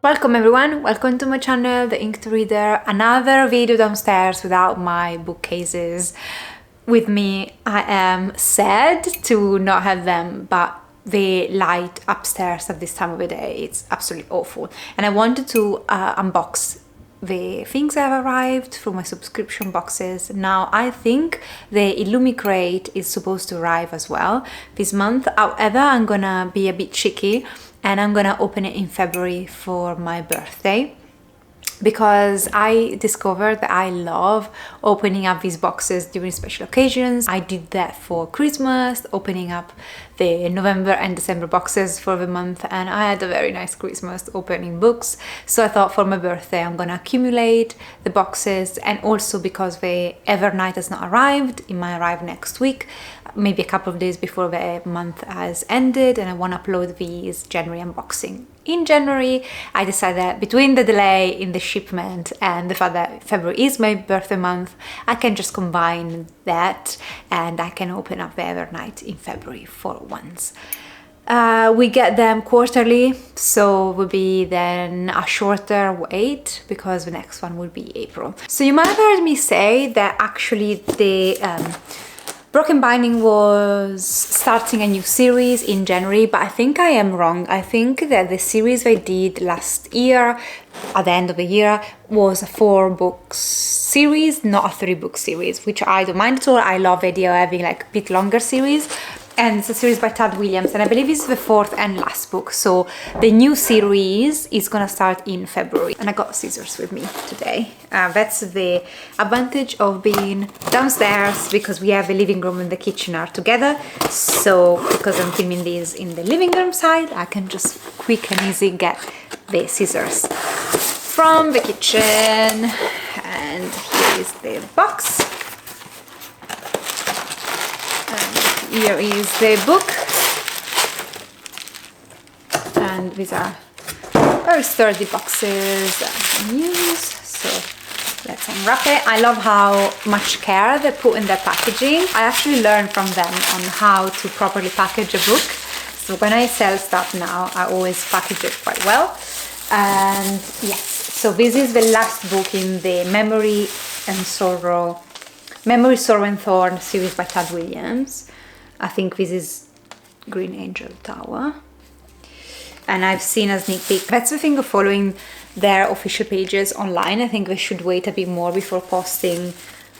Welcome everyone, welcome to my channel, The Inked Reader. Another video downstairs without my bookcases with me. I am sad to not have them, but the light upstairs at this time of the day, it's absolutely awful. And I wanted to unbox the things that have arrived from my subscription boxes. Now I think the Illumicrate is supposed to arrive as well this month. However, I'm gonna be a bit cheeky and I'm gonna open it in February for my birthday, because I discovered that I love opening up these boxes during special occasions. I did that for Christmas, opening up the November and December boxes for the month, and I had a very nice Christmas opening books. So I thought for my birthday I'm gonna accumulate the boxes, and also because the Evernight has not arrived, it might arrive next week, maybe a couple of days before the month has ended, and I want to upload these January unboxing. In January, I decided that between the delay in the shipment and the fact that February is my birthday month, I can just combine that and I can open up the Evernight in February for once. We get them quarterly, so it will be then a shorter wait because the next one will be April. So you might have heard me say that actually the Broken Binding was starting a new series in January, but I think I am wrong. I think that the series they did last year, at the end of the year, was a 4-book series, not a 3-book series, which I don't mind at all. I love the idea of having like a bit longer series. And it's a series by Tad Williams, and I believe it's the 4th and last book. So the new series is gonna start in February. And I got scissors with me today. That's the advantage of being downstairs, because we have the living room and the kitchen are together. So because I'm filming these in the living room side, I can just quick and easy get the scissors from the kitchen. And here is the box. Here is the book, and these are very sturdy boxes that I can use. So let's unwrap it. I love how much care they put in their packaging. I actually learned from them on how to properly package a book. So when I sell stuff now, I always package it quite well. And yes, so this is the last book in the Memory, Sorrow and Thorn series by Tad Williams. I think this is Green Angel Tower, and I've seen a sneak peek. That's the thing of following their official pages online. I think they should wait a bit more before posting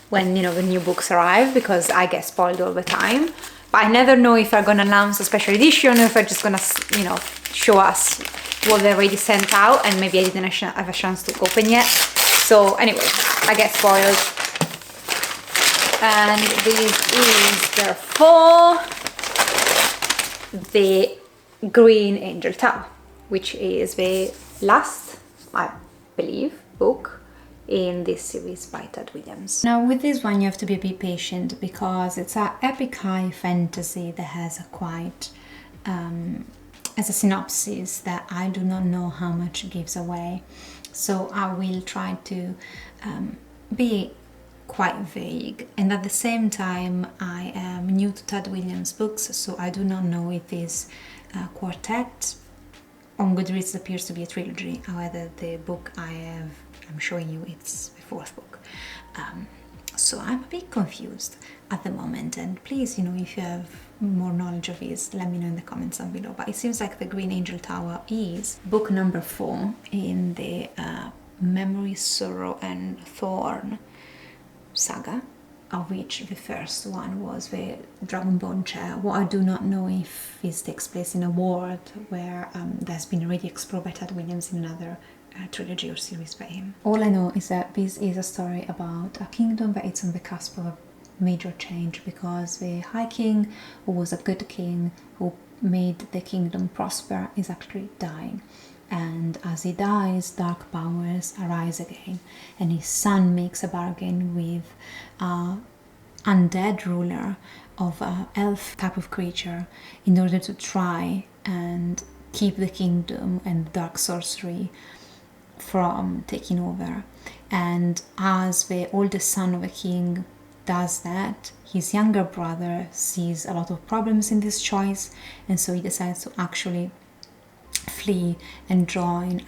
when, you know, the new books arrive, because I get spoiled all the time. But I never know if they're gonna announce a special edition or if they're just gonna, you know, show us what they already sent out, and maybe I didn't have a chance to open yet. So anyway, I get spoiled. And this is therefore the Green Angel Tower, which is the last, I believe, book in this series by Tad Williams. Now with this one you have to be a bit patient, because it's an epic high fantasy that has a quite as a synopsis that I do not know how much gives away. So I will try to be quite vague, and at the same time I am new to Tad Williams books, so I do not know if this quartet on Goodreads appears to be a trilogy. However, the book I'm showing you, it's the 4th book. So I'm a bit confused at the moment, and please, you know, if you have more knowledge of this, let me know in the comments down below. But it seems like the Green Angel Tower is book number 4 in the Memory, Sorrow and Thorn saga, of which the first one was the Dragonbone Chair. What I do not know if this takes place in a world where that's been already explored by Tad Williams in another trilogy or series by him. All I know is that this is a story about a kingdom that is on the cusp of a major change, because the High King, who was a good king, who made the kingdom prosper, is actually dying. And as he dies, dark powers arise again, and his son makes a bargain with an undead ruler of an elf type of creature in order to try and keep the kingdom and dark sorcery from taking over. And as the oldest son of a king does that, his younger brother sees a lot of problems in this choice, and so he decides to actually flee and join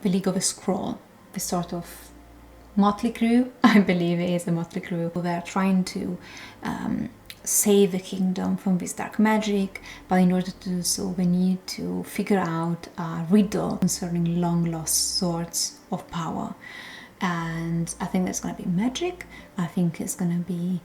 the League of a Scroll, the sort of motley crew, I believe it is a motley crew. They're trying to save the kingdom from this dark magic, but in order to do so we need to figure out a riddle concerning long lost swords of power. And I think there's going to be magic, I think it's going to be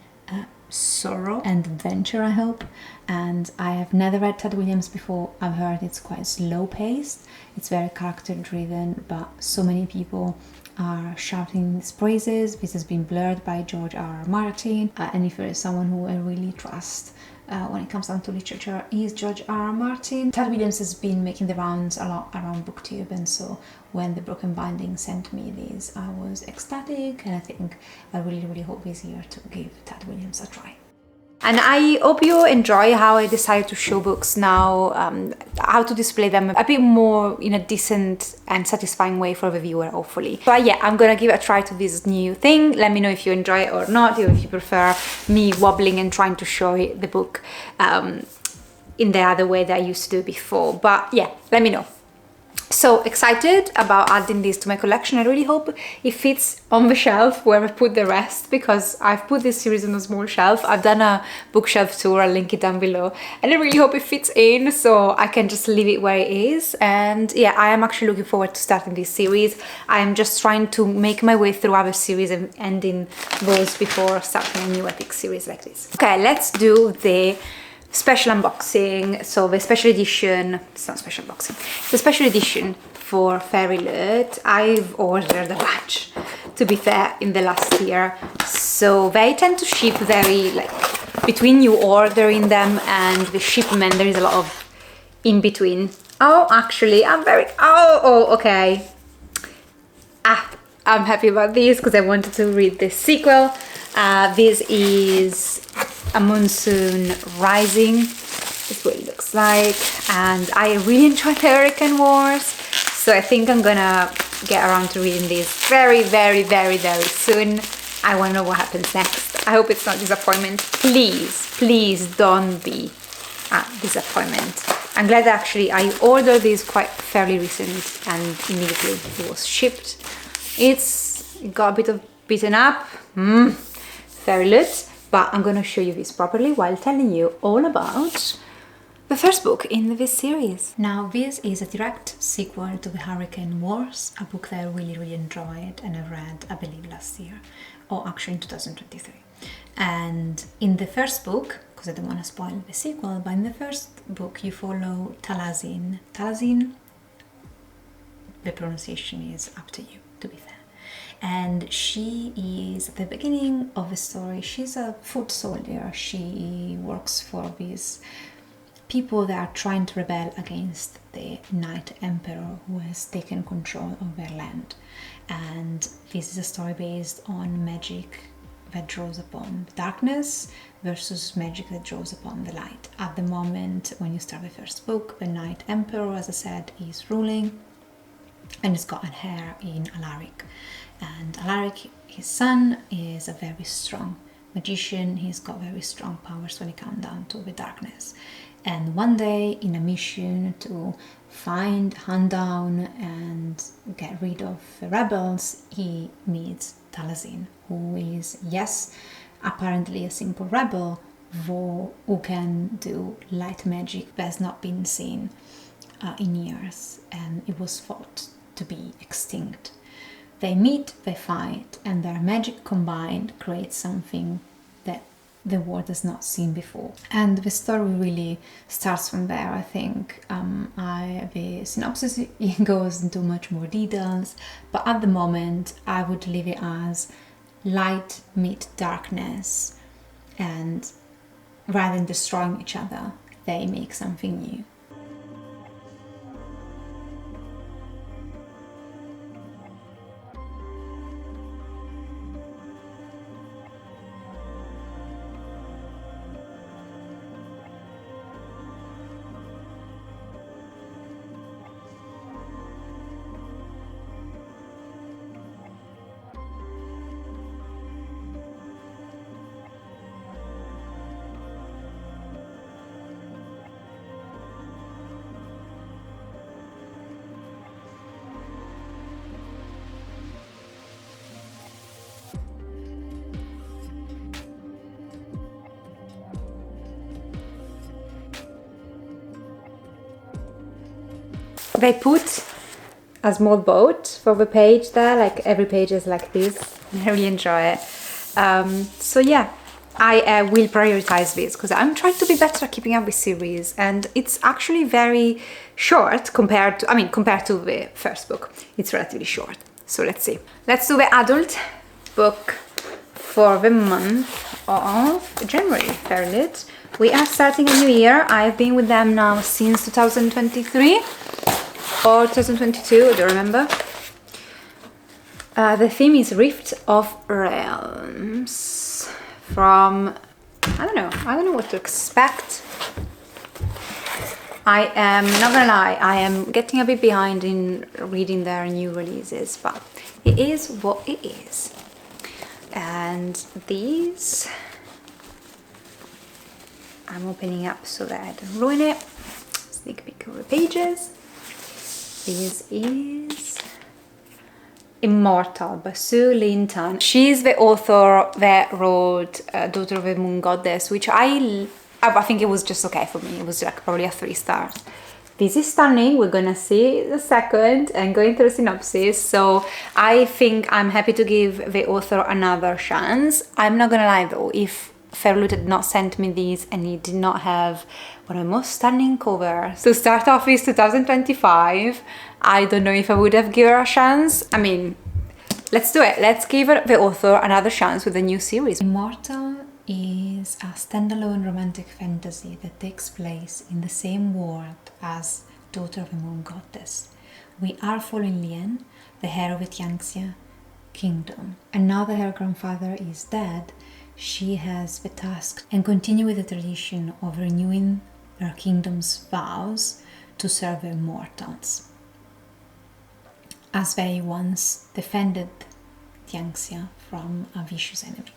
sorrow and adventure, I hope. And I have never read Ted Williams before. I've heard it's quite slow paced, it's very character driven, but so many people are shouting its praises. This has been blurred by George R.R. Martin, and if there is someone who I really trust when it comes down to literature, is George R.R. Martin. Ted Williams has been making the rounds a lot around booktube, and so when the Broken Binding sent me these, I was ecstatic, and I think I really hope this year to give Ted Williams a try. And I hope you enjoy how I decided to show books now, how to display them a bit more in a decent and satisfying way for the viewer, hopefully. But yeah, I'm gonna give a try to this new thing. Let me know if you enjoy it or not, or if you prefer me wobbling and trying to show the book in the other way that I used to do before. But yeah, let me know. So excited about adding this to my collection. I really hope it fits on the shelf where I put the rest, because I've put this series on a small shelf. I've done a bookshelf tour, I'll link it down below, and I really hope it fits in so I can just leave it where it is. And yeah, I am actually looking forward to starting this series. I'm just trying to make my way through other series and ending those before starting a new epic series like this. Okay, let's do the special unboxing. So the special edition, it's not special unboxing, the special edition for FairlyLoot. I've ordered a batch, to be fair, in the last year, so they tend to ship very, like, between you ordering them and the shipment there is a lot of in between. Oh, actually I'm very, okay, I'm happy about this because I wanted to read the sequel. This is A Monsoon Rising. This is what it looks like, and I really enjoyed the Hurricane Wars, so I think I'm gonna get around to reading this very soon. I want to know what happens next. I hope it's not disappointment. Please don't be a disappointment. I'm glad that actually I ordered this quite fairly recent and immediately it was shipped. It got a bit of beaten up. FairlyLoot. But I'm going to show you this properly while telling you all about the first book in this series. Now, this is a direct sequel to the Hurricane Wars, a book that I really enjoyed and I read, I believe, last year, or actually in 2023. And in the first book, because I don't want to spoil the sequel, but in the first book you follow Talazin. Talazin, the pronunciation is up to you, to be fair. And she is, at the beginning of the story, she's a foot soldier. She works for these people that are trying to rebel against the Night Emperor who has taken control of their land. And this is a story based on magic that draws upon darkness versus magic that draws upon the light. At the moment, when you start the first book, the Night Emperor, as I said, is ruling, and he's got an heir in Alaric. And Alaric, his son, is a very strong magician. He's got very strong powers when it comes down to the darkness. And one day, in a mission to hunt down and get rid of the rebels, he meets Talazin, who is, yes, apparently a simple rebel, who can do light magic that has not been seen in years, and it was thought to be extinct. They meet, they fight, and their magic combined creates something that the world has not seen before. And the story really starts from there, I think. The synopsis, it goes into much more details, but at the moment I would leave it as light meet darkness, and rather than destroying each other, they make something new. They put a small boat for the page there, like every page is like this. I really enjoy it. So yeah, I will prioritize this because I'm trying to be better at keeping up with series, and it's actually very short compared to the first book. It's relatively short. So let's see. Let's do the adult book for the month of January, FairlyLoot. We are starting a new year. I've been with them now since 2023 or 2022, I don't remember. The theme is Rift of Realms. From, I don't know what to expect. I am not gonna lie, I am getting a bit behind in reading their new releases, but it is what it is. And these I'm opening up so that I don't ruin it. Sneak peek of the pages. This is Immortal by Sue Linton. She's the author that wrote Daughter of the Moon Goddess, which I think it was just okay for me. It was like probably a 3 stars. This is stunning. We're gonna see the second and going through synopsis. So I think I'm happy to give the author another chance. I'm not gonna lie though, if FairlyLoot had not sent me these and it did not have one of the most stunning covers to start off with 2025, I don't know if I would have given her a chance. I mean, let's do it. Let's give the author another chance with a new series. Immortal is a standalone romantic fantasy that takes place in the same world as Daughter of the Moon Goddess. We are following Lien, the heir of the Tianxia kingdom, and now that her grandfather is dead, she has the task and continue with the tradition of renewing her kingdom's vows to serve the immortals, as they once defended Tianxia from a vicious enemy.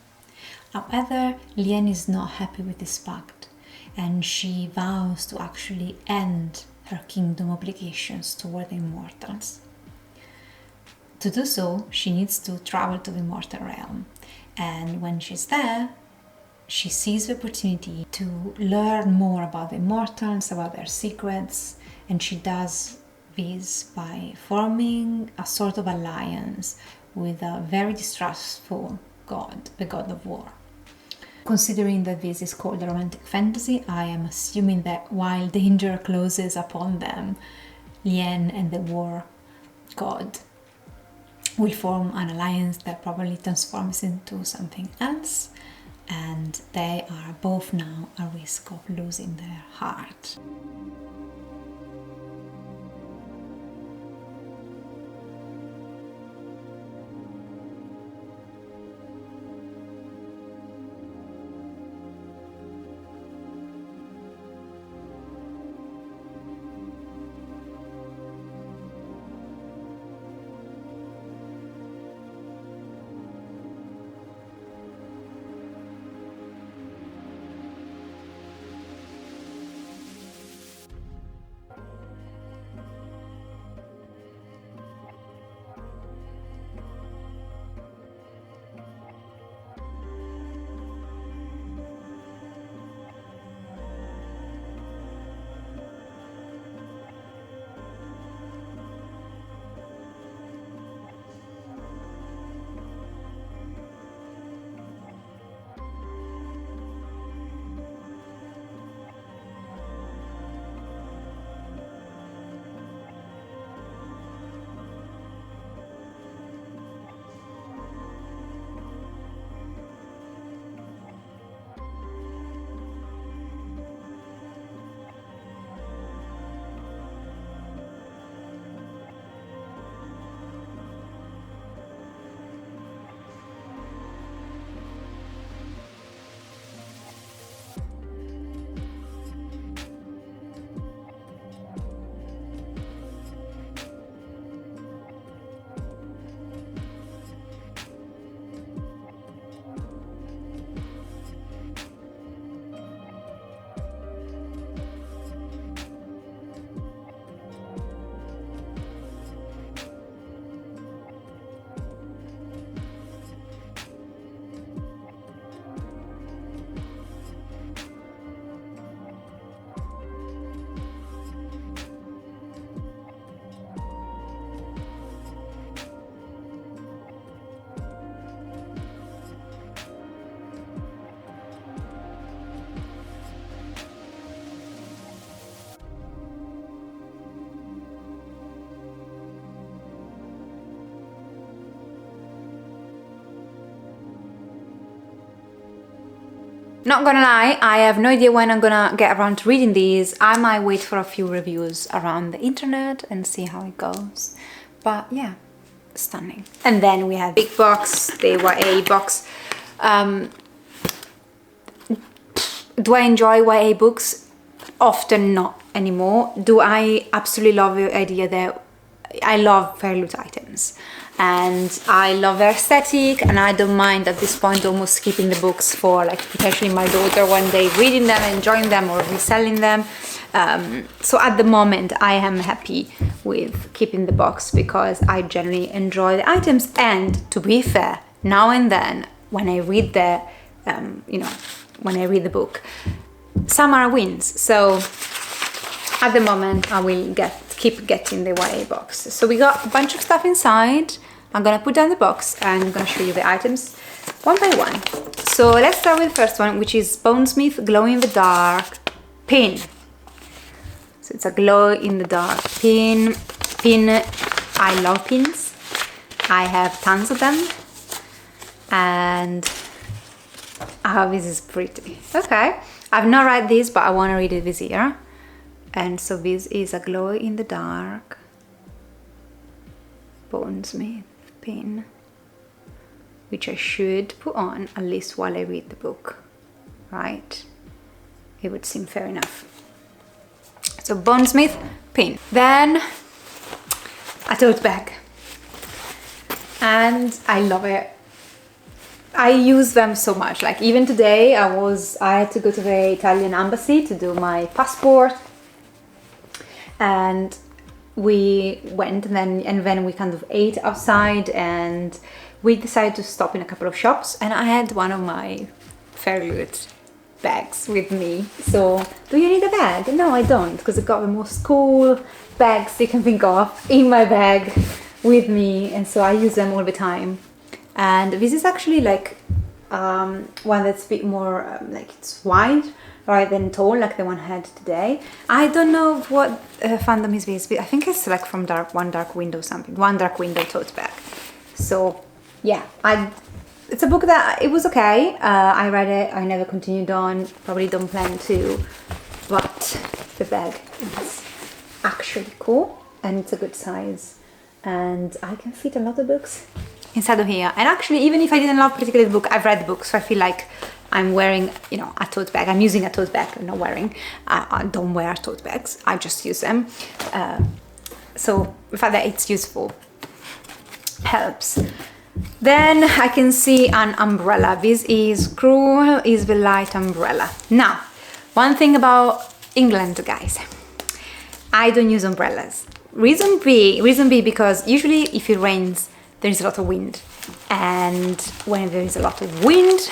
However, Lien is not happy with this pact, and she vows to actually end her kingdom obligations toward the immortals. To do so, she needs to travel to the immortal realm, and when she's there, she sees the opportunity to learn more about the immortals, about their secrets, and she does this by forming a sort of alliance with a very distrustful god, the god of war. Considering that this is called a romantic fantasy, I am assuming that while danger closes upon them, Lien and the war god will form an alliance that probably transforms into something else, and they are both now at risk of losing their heart. Not gonna lie, I have no idea when I'm gonna get around to reading these. I might wait for a few reviews around the internet and see how it goes. But yeah, stunning. And then we have big box, the YA box. Do I enjoy YA books? Often not anymore. Do I absolutely love the idea that I love FairlyLoot items and I love their aesthetic, and I don't mind at this point almost keeping the books for like potentially my daughter one day, reading them, enjoying them, or reselling them. So at the moment I am happy with keeping the box because I generally enjoy the items, and to be fair, now and then when I read the when I read the book, some are wins. So at the moment I will keep getting the YA box. So we got a bunch of stuff inside. I'm gonna put down the box and I'm gonna show you the items one by one. So let's start with the first one, which is Bonesmith Glow in the Dark pin. So it's a glow in the dark pin. I love pins. I have tons of them, and this is pretty. Okay, I've not read this, but I want to read it this year. And so this is a glow in the dark Bonesmith pin, which I should put on at least while I read the book, right? It would seem fair enough. So Bonesmith pin. Then a tote bag, and I love it. I use them so much. Like even today I had to go to the Italian embassy to do my passport, and we went and then we kind of ate outside, and we decided to stop in a couple of shops, and I had one of my FairlyLoot bags with me. So do you need a bag? No, I don't, because I got the most cool bags you can think of in my bag with me, and so I use them all the time. And this is actually like one that's a bit more like it's wide rather than tall, like the one I had today. I don't know what fandom is this, but I think it's like from One Dark Window something. One Dark Window tote bag. So yeah, it's a book that it was okay. I read it. I never continued on. Probably don't plan to, but the bag is actually cool and it's a good size, and I can fit a lot of books inside of here. And actually, even if I didn't love particularly the book, I've read the book, so I feel like I'm wearing, a tote bag. I'm using a tote bag. I'm not wearing. I don't wear tote bags. I just use them. So the fact that it's useful helps. Then I can see an umbrella. This is Cruel is the Light umbrella. Now, one thing about England, guys, I don't use umbrellas. Reason B, because usually if it rains, there is a lot of wind, and when there is a lot of wind,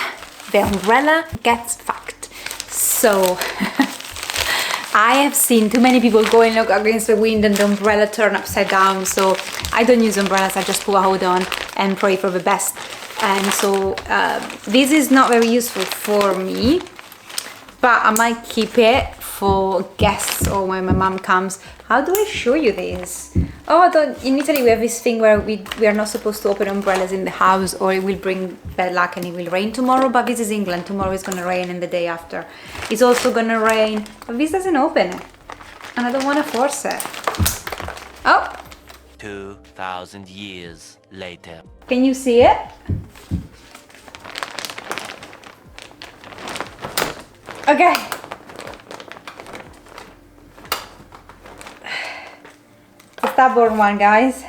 the umbrella gets fucked. So I have seen too many people going against the wind and the umbrella turn upside down. So I don't use umbrellas. I just put a hood on and pray for the best. And so this is not very useful for me, but I might keep it for guests or when my mom comes. How do I show you this? In Italy we have this thing where we are not supposed to open umbrellas in the house, or it will bring bad luck and it will rain tomorrow. But this is England. Tomorrow is gonna rain, and the day after it's also gonna rain. But this doesn't open it, and I don't want to force it. Oh, 2,000 years later. Can you see it? Okay. The stubborn one, guys.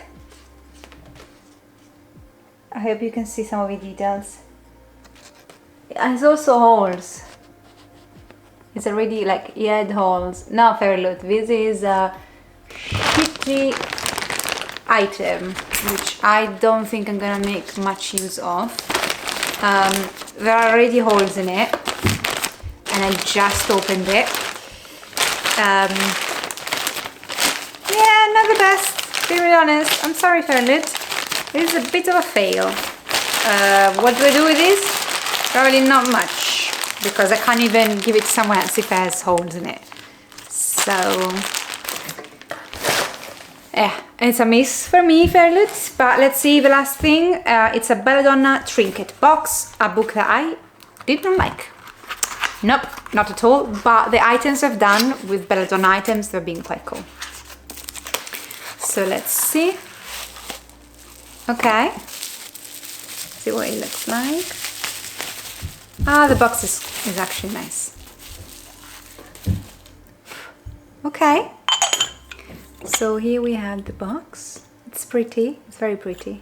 I hope you can see some of the details. And it's also holes. It's already like eared holes. No, FairlyLoot. This is a shitty item, which I don't think I'm gonna make much use of. There are already holes in it, and I just opened it. Yeah, not the best, to be honest. I'm sorry, FairlyLoot. This is a bit of a fail. What do I do with this? Probably not much, because I can't even give it to someone else if it has holes in it. So yeah, it's a miss for me, FairlyLoot. But let's see the last thing. It's a Belladonna trinket box, a book that I did not like. Nope, not at all. But the items I've done with Belladonna items, they've been quite cool. So let's see. Okay. See what it looks like. Ah, the box is actually nice. Okay. So here we have the box. It's pretty. It's very pretty.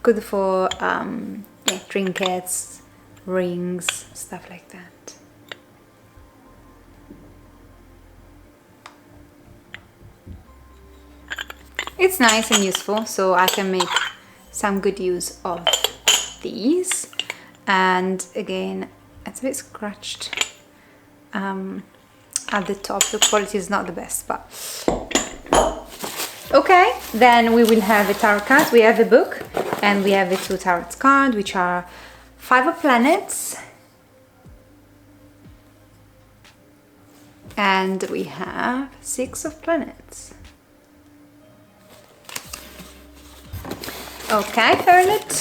Good for yeah, trinkets, rings, stuff like that. It's nice and useful, so I can make some good use of these. And again, it's a bit scratched at the top. The quality is not the best, but okay. Then we will have a tarot card. We have the book and we have the 2 tarot cards, which are 5 of planets, and we have 6 of planets. Okay, FairlyLoot.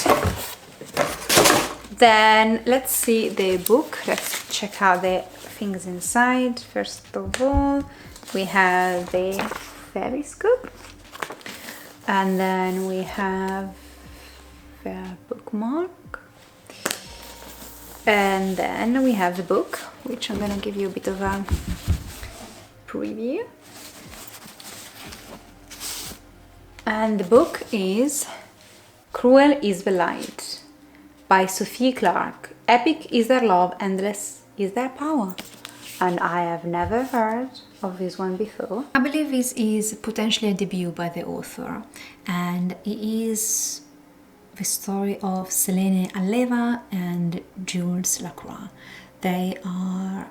Then let's see the book. Let's check out the things inside. First of all, we have the fairy scoop, and then we have the bookmark, and then we have the book, which I'm gonna give you a bit of a preview. And the book is Cruel is the Light by Sophie Clark. Epic is their love, endless is their power. And I have never heard of this one before. I believe this is potentially a debut by the author, and it is the story of Selene Alleva and Jules Lacroix. They are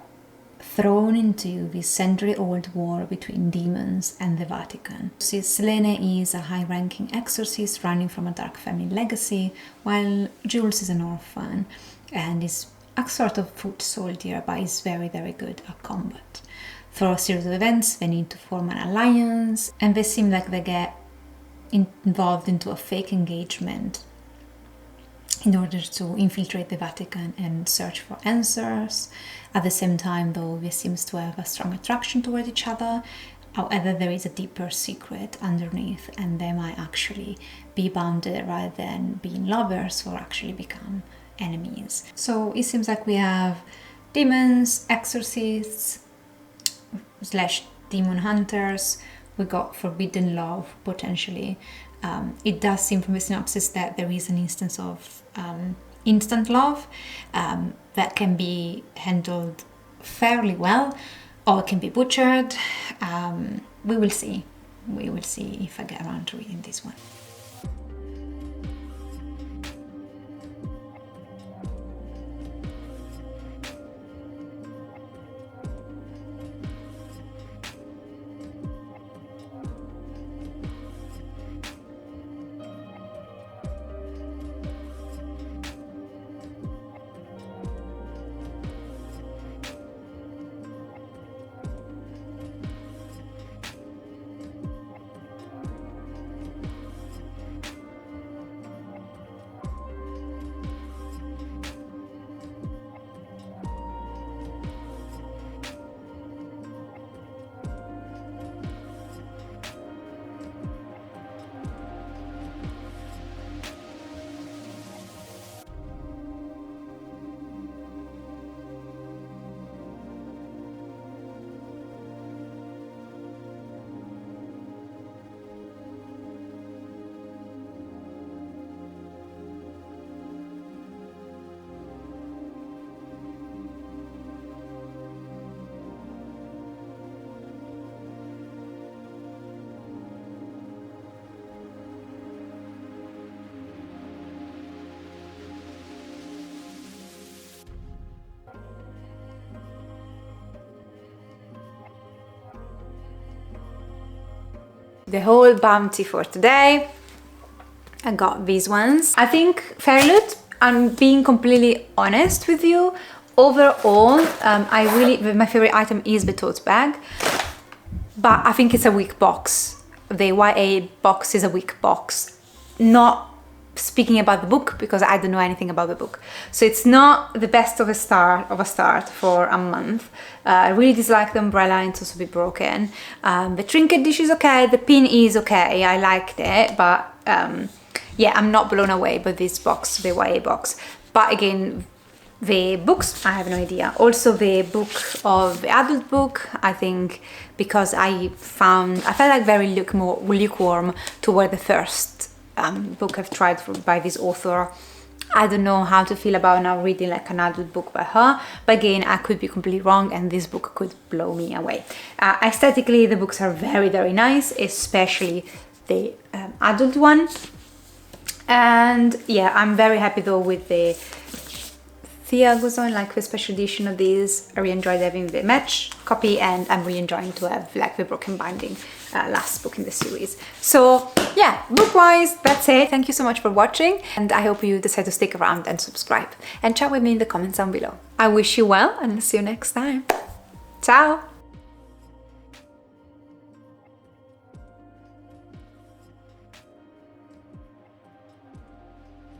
thrown into this century-old war between demons and the Vatican. See, Selene is a high-ranking exorcist running from a dark family legacy, while Jules is an orphan and is a sort of foot soldier, but is very, very good at combat. Through a series of events, they need to form an alliance, and they seem like they get involved into a fake engagement in order to infiltrate the Vatican and search for answers. At the same time, though, they seem to have a strong attraction toward each other. However, there is a deeper secret underneath, and they might actually be bounded rather than being lovers, or actually become enemies. So it seems like we have demons, exorcists, / demon hunters. We got forbidden love, potentially. It does seem from the synopsis that there is an instance of instant love that can be handled fairly well, or it can be butchered. We will see. We will see if I get around to reading this one. The whole bounty for today. I got these ones. I think FairlyLoot, I'm being completely honest with you, overall, my favorite item is the tote bag, but I think it's a weak box. The YA box is a weak box. Not speaking about the book because I don't know anything about the book. So it's not the best of a start for a month. I really dislike the umbrella, it's also a bit broken. The trinket dish is okay, the pin is okay, I liked it, but yeah, I'm not blown away by this box, the YA box. But again, the books, I have no idea. Also the the adult book, I think, because I felt like very lukewarm toward the first book I've tried by this author. I don't know how to feel about now reading like an adult book by her, but again, I could be completely wrong and this book could blow me away. Aesthetically, the books are very, very nice, especially the adult one. And yeah, I'm very happy though with the Thea goes on, like the special edition of these. I really enjoyed having the match copy, and I'm really enjoying to have like the broken binding last book in the series. So yeah, book-wise, that's it. Thank you so much for watching, and I hope you decide to stick around and subscribe and chat with me in the comments down below. I wish you well, and see you next time. Ciao!